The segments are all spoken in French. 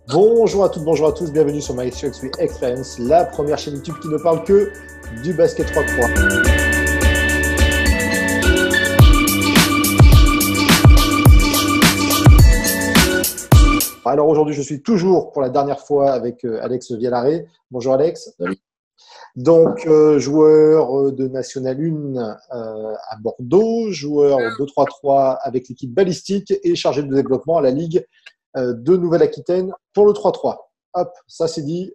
Bonjour à toutes, bonjour à tous, bienvenue sur My XP Experience, la première chaîne YouTube qui ne parle que du basket 3-3. Alors aujourd'hui, je suis toujours pour la dernière fois avec Alex Vialaré. Bonjour Alex. Salut. Donc, joueur de National 1 à Bordeaux, joueur 2-3-3 avec l'équipe balistique et chargé de développement à la Ligue de Nouvelle-Aquitaine pour le 3-3. Hop, ça c'est dit.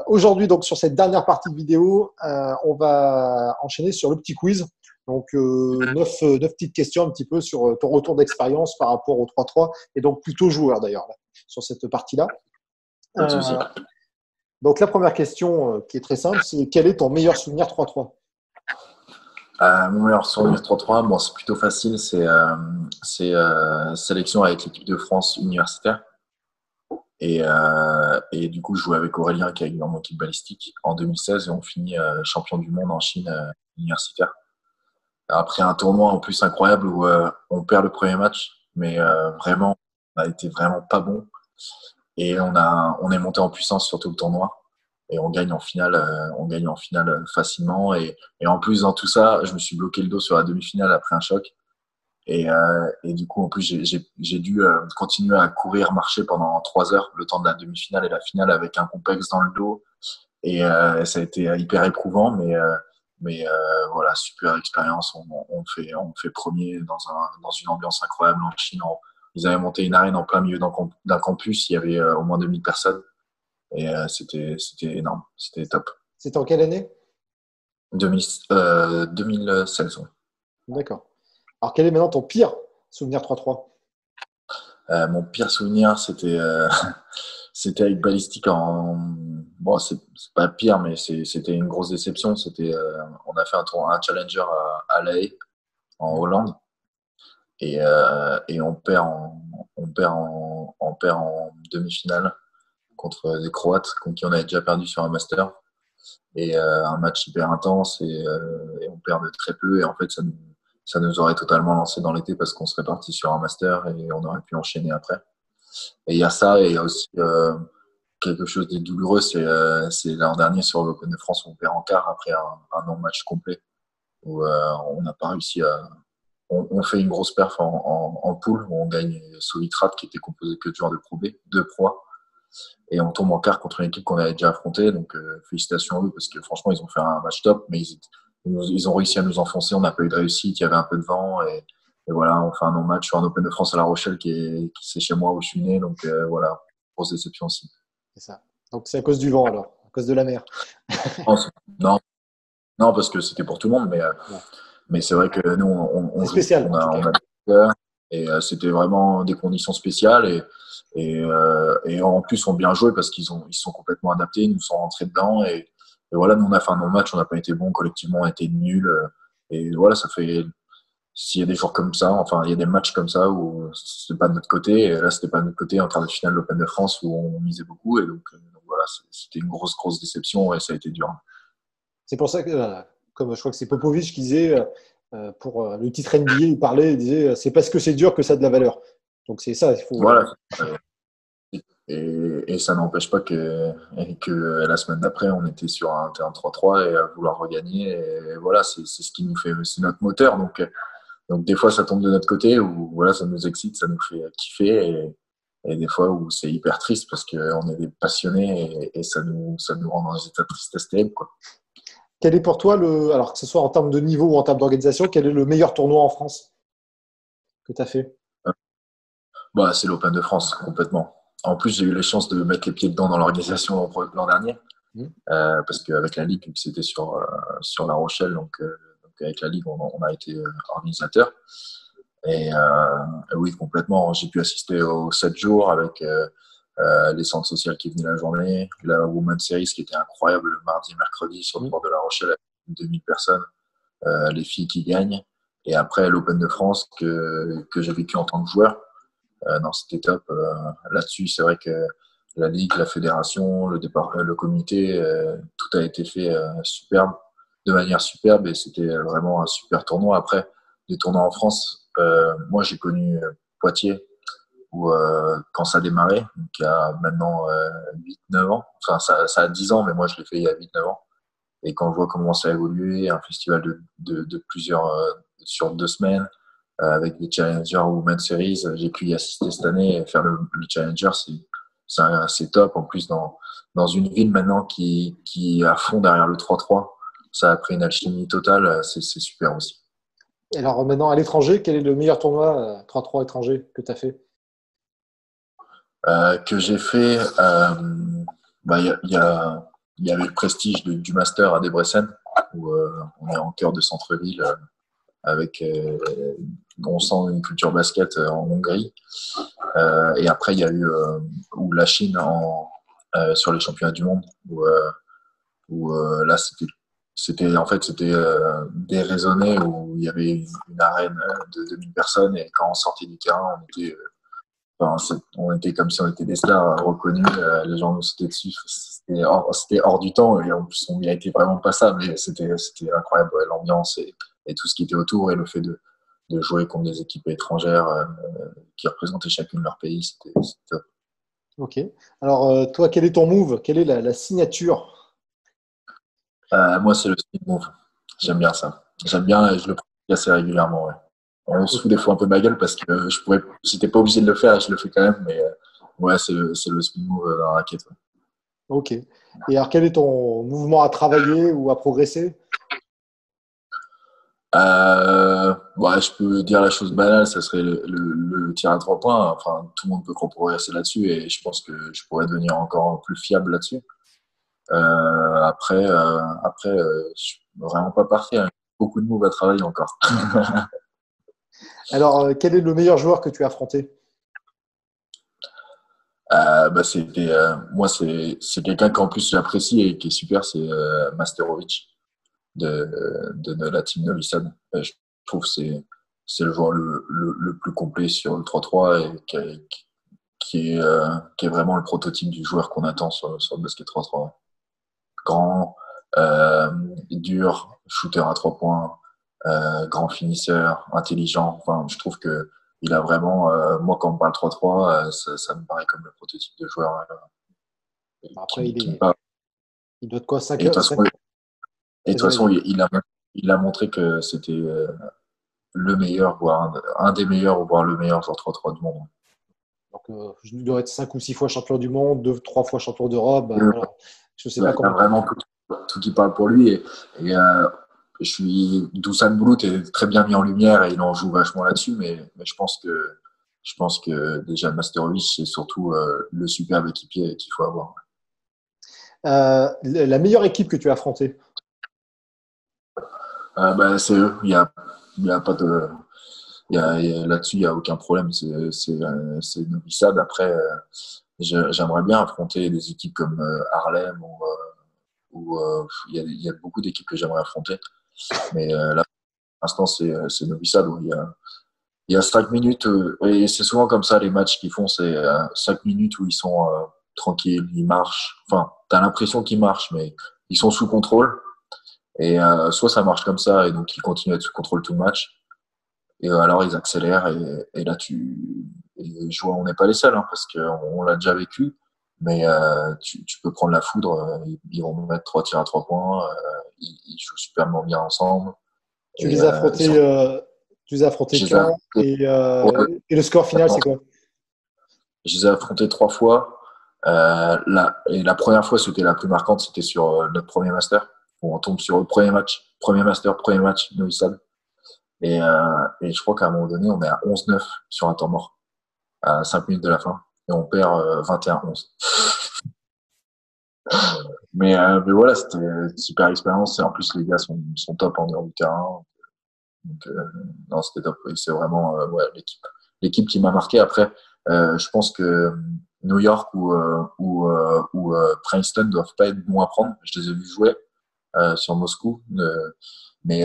Aujourd'hui, donc sur cette dernière partie de vidéo, on va enchaîner sur le petit quiz. Donc, 9 petites questions un petit peu sur ton retour d'expérience par rapport au 3-3 et donc plutôt joueur d'ailleurs là, sur cette partie-là. Pas de souci. Donc, la première question qui est très simple, c'est quel est ton meilleur souvenir 3-3 ? Mon meilleur souvenir 3-3, bon, c'est plutôt facile, c'est sélection avec l'équipe de France universitaire. Et du coup, je jouais avec Aurélien qui est dans mon équipe balistique en 2016 et on finit champion du monde en Chine universitaire. Après un tournoi en plus incroyable où on perd le premier match, mais vraiment, on a été vraiment pas bon. Et on est monté en puissance sur tout le tournoi. Et on gagne en finale facilement. Et en plus, dans tout ça, je me suis bloqué le dos sur la demi-finale après un choc. Et du coup, en plus, j'ai dû continuer à courir, marcher pendant 3 heures, le temps de la demi-finale et la finale avec un complexe dans le dos. Et ça a été hyper éprouvant, mais voilà, super expérience. On fait premier dans une ambiance incroyable en Chine. Ils avaient monté une arène en plein milieu d'un campus. Il y avait au moins 2000 personnes. Et c'était énorme. C'était top. C'était en quelle année ? 2016. Ouais. D'accord. Alors, quel est maintenant ton pire souvenir 3-3 ? Mon pire souvenir, c'était avec Ballistique bon, c'est pas pire, mais c'était une grosse déception. On a fait un challenger à La Haye, en Hollande, et on perd en demi-finale contre des Croates contre qui on avait déjà perdu sur un master. Et un match hyper intense et on perd de très peu. Et en fait, ça nous aurait totalement lancé dans l'été parce qu'on serait parti sur un master et on aurait pu enchaîner après. Et il y a ça, et il y a aussi quelque chose de douloureux, c'est l'an dernier sur l'Open de France où on perd en quart après un non-match complet où on n'a pas réussi à. On fait une grosse perf en poule où on gagne Solitrat qui était composé que de joueurs de Pro B, de Pro A. Et on tombe en quart contre une équipe qu'on avait déjà affrontée. Donc, félicitations à eux parce que franchement, ils ont fait un match top, mais ils ont réussi à nous enfoncer. On n'a pas eu de réussite. Il y avait un peu de vent. Et voilà, on fait un non-match sur un Open de France à La Rochelle qui c'est chez moi où je suis né. Donc, voilà, grosse déception aussi. C'est ça. Donc, c'est à cause du vent alors, à cause de la mer. Non, non, parce que c'était pour tout le monde. Mais c'est vrai que nous, on C'est joue. spécial. On a peur. Et c'était vraiment des conditions spéciales. Et en plus, on bien joué parce ils se sont complètement adaptés, ils nous sont rentrés dedans. Et voilà, nous, on a fait un non-match, on n'a pas été bon collectivement, on a été nuls. Et voilà, ça fait. S'il y a des jours comme ça, enfin, il y a des matchs comme ça où c'est pas de notre côté. Et là, c'était pas de notre côté en quart de finale de l'Open de France où on misait beaucoup. Et donc voilà, c'était une grosse, grosse déception et ça a été dur. C'est pour ça que, comme je crois que c'est Popovic qui disait, pour le titre NBA, il disait c'est parce que c'est dur que ça a de la valeur. Donc, c'est ça, il faut. Voilà. Et ça n'empêche pas que la semaine d'après, on était sur un terrain 3-3 et à vouloir regagner. Et voilà, c'est ce qui nous fait, c'est notre moteur. Donc des fois, ça tombe de notre côté où voilà, ça nous excite, ça nous fait kiffer. Et des fois où c'est hyper triste parce qu'on est des passionnés et ça nous rend dans un état de tristesse terrible, quoi. Quel est pour toi, alors que ce soit en termes de niveau ou en termes d'organisation, quel est le meilleur tournoi en France que tu as fait ? Bah, c'est l'Open de France, complètement. En plus, j'ai eu la chance de mettre les pieds dedans dans l'organisation l'an dernier. Parce qu'avec la Ligue, c'était sur La Rochelle, donc avec la Ligue, on a été organisateur. Et oui, complètement. J'ai pu assister aux 7 jours avec les centres sociaux qui venaient la journée, la Women's Series qui était incroyable le mardi et mercredi sur le port de La Rochelle avec 2000 personnes, les filles qui gagnent. Et après, l'Open de France que j'ai vécu en tant que joueur. Non, c'était top. Là-dessus, c'est vrai que la Ligue, la fédération, le comité, tout a été fait de manière superbe et c'était vraiment un super tournoi. Après, des tournois en France, moi j'ai connu Poitiers quand ça a démarré, donc il y a maintenant 8-9 ans. Enfin, ça a 10 ans, mais moi, je l'ai fait il y a 8-9 ans. Et quand je vois comment ça a évolué, un festival de plusieurs, sur 2 semaines, avec des Challenger Women's Series, j'ai pu y assister cette année et faire le Challenger, c'est top. En plus, dans une ville maintenant qui est à fond derrière le 3-3, ça a pris une alchimie totale, c'est super aussi. Et alors maintenant, à l'étranger, quel est le meilleur tournoi 3-3 étranger que tu as fait? Que j'ai fait, bah, il y avait le prestige du Master à Debrecen, où on est en cœur de centre-ville, avec, on sent une culture basket en Hongrie. Et après, il y a eu où la Chine sur les championnats du monde, où là, c'était déraisonné, où il y avait une arène de 2000 personnes, et quand on sortait du terrain, on était comme si on était des stars reconnus, les gens nous sautaient dessus, c'était hors du temps, et en plus on méritait vraiment pas ça, mais c'était incroyable, ouais, l'ambiance et tout ce qui était autour, et le fait de jouer contre des équipes étrangères qui représentaient chacune leur pays, c'était top. Ok. Alors, toi, quel est ton move? Quelle est la signature? Moi, c'est le speed move. J'aime bien ça. J'aime bien et je le pratique assez régulièrement. Ouais. On se fout des fois un peu de ma gueule parce que j'étais pas obligé de le faire, je le fais quand même, mais ouais, c'est le speed move dans la raquette. Ouais. Ok. Et alors, quel est ton mouvement à travailler ou à progresser? Ouais, je peux dire la chose banale, ça serait le tir à 3 points. Enfin, tout le monde peut progresser là-dessus et je pense que je pourrais devenir encore plus fiable là-dessus. Après, je suis vraiment pas parfait, hein. Beaucoup de moves à travailler encore. Alors, quel est le meilleur joueur que tu as affronté? Bah moi, c'est quelqu'un qu'en plus j'apprécie et qui est super, c'est Masterovic de la team Novi Sad. Je trouve que c'est le joueur le plus complet sur le 3-3 et qui est vraiment le prototype du joueur qu'on attend sur le basket 3-3. Grand, dur, shooter à 3 points, grand finisseur, intelligent. Enfin, je trouve que il a vraiment, moi quand on parle 3-3, ça me paraît comme le prototype de joueur Après, qui me parle. il doit de quoi Et de toute façon, et de toute Vas-y, façon vas-y. il a montré que c'était le meilleur, voire un des meilleurs, voire le meilleur joueur 3-3 du monde. Donc, je dois être 5 ou 6 fois champion du monde, 2, 3 fois champion d'Europe. Et, Ben, voilà. Je ne sais pas il a combien. vraiment tout qui parle pour lui. Et Dusan Bulut est très bien mis en lumière et il en joue vachement là-dessus. Mais je pense que déjà Masterovic, c'est surtout le superbe équipier qu'il faut avoir. La meilleure équipe que tu as affrontée? Bah, c'est eux. Il y a pas de. Là-dessus, il n'y a aucun problème. C'est Novi Sad. Après, j'aimerais bien affronter des équipes comme Harlem ou il y a beaucoup d'équipes que j'aimerais affronter. Mais là, pour l'instant, c'est Novi Sad où il y a 5 minutes. Et c'est souvent comme ça, les matchs qu'ils font, c'est 5 minutes où ils sont tranquilles, ils marchent. Enfin, tu as l'impression qu'ils marchent, mais ils sont sous contrôle. Et soit ça marche comme ça, et donc ils continuent à être sous contrôle tout le match. Et alors ils accélèrent, et là, je vois, on n'est pas les seuls, hein, parce qu'on l'a déjà vécu. Mais tu peux prendre la foudre, ils vont mettre 3 tirs à 3 points, ils jouent superment bien ensemble. Tu Et les as affrontés, tu les as affrontés je les ai quand? affrontés, ouais, Et le score final, c'est quoi? je les ai affrontés 3 fois. Et la première fois, c'était la plus marquante, c'était sur notre premier master, où on tombe sur le premier match, premier master, premier match, Novi Sad. Et je crois qu'à un moment donné, on est à 11-9 sur un temps mort, à 5 minutes de la fin, et on perd 21-11. Mais voilà, c'était une super expérience, et en plus, les gars sont top en dehors du terrain. Donc, non, c'était top. Et c'est vraiment ouais, l'équipe qui m'a marqué. Après, je pense que New York ou Princeton doivent pas être bons à prendre. Je les ai vus jouer sur Moscou. Mais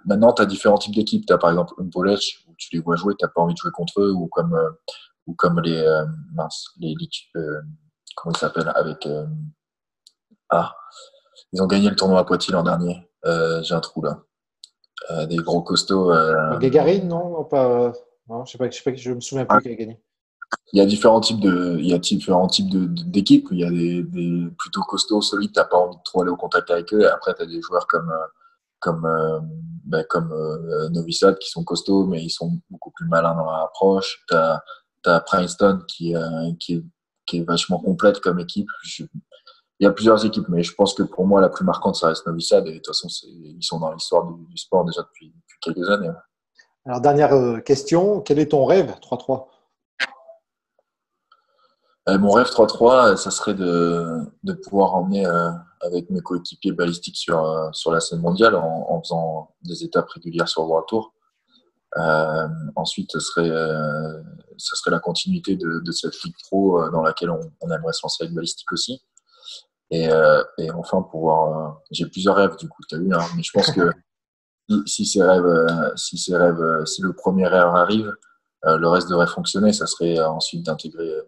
maintenant, tu as différents types d'équipes. Tu as par exemple Umpolech, où tu les vois jouer, tu n'as pas envie de jouer contre eux, ou comme comment ils s'appellent avec ah, ils ont gagné le tournoi à Poitiers l'an dernier. J'ai un trou là. Des gros costauds. Gagarine, non? Non, pas, non, je sais pas, je me souviens plus qui a gagné. il y a différents types d'équipes. Il y a des plutôt costauds, solides, t'as pas envie de trop aller au contact avec eux. Et après, tu as des joueurs comme Novi Sad qui sont costauds, mais ils sont beaucoup plus malins dans leur approche. T'as Princeton qui est vachement complète comme équipe. Il y a plusieurs équipes, mais je pense que pour moi, la plus marquante, ça reste Novi Sad. Et de toute façon, ils sont dans l'histoire du sport déjà depuis quelques années. Alors, dernière question, quel est ton rêve 3-3? Mon rêve 3-3, ça serait de pouvoir emmener avec mes coéquipiers balistiques sur la scène mondiale en faisant des étapes régulières sur le World Tour. Ensuite, ça serait la continuité de cette ligue pro dans laquelle on aimerait se lancer avec balistique aussi. Et enfin, j'ai plusieurs rêves du coup, tu as vu, hein, mais je pense que si le premier rêve arrive, le reste devrait fonctionner. Ça serait ensuite d'intégrer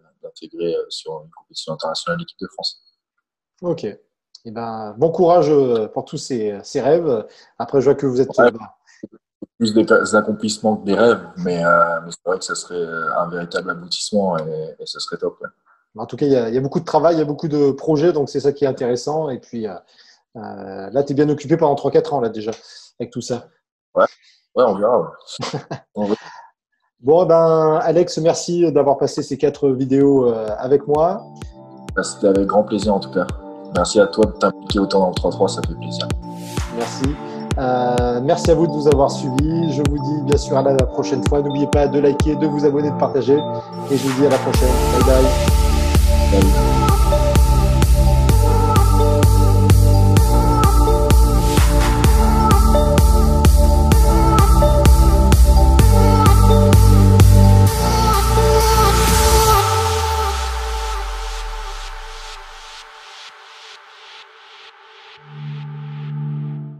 sur une compétition internationale l'équipe de France. Ok. Eh ben, bon courage pour tous ces rêves. Après, je vois que vous êtes plus des accomplissements que des rêves, mais c'est vrai que ça serait un véritable aboutissement et ça serait top. Ouais. En tout cas, il y a beaucoup de travail, il y a beaucoup de projets, donc c'est ça qui est intéressant. Et puis là, tu es bien occupé pendant 3-4 ans là, déjà avec tout ça. Ouais, on verra. Ouais. Bon, ben, Alex, merci d'avoir passé ces 4 vidéos avec moi. C'était avec grand plaisir en tout cas. Merci à toi de t'impliquer autant dans le 3-3, ça fait plaisir. Merci. Merci à vous de nous avoir suivis. Je vous dis bien sûr à la prochaine fois. N'oubliez pas de liker, de vous abonner, de partager. Et je vous dis à la prochaine. Bye bye. Salut.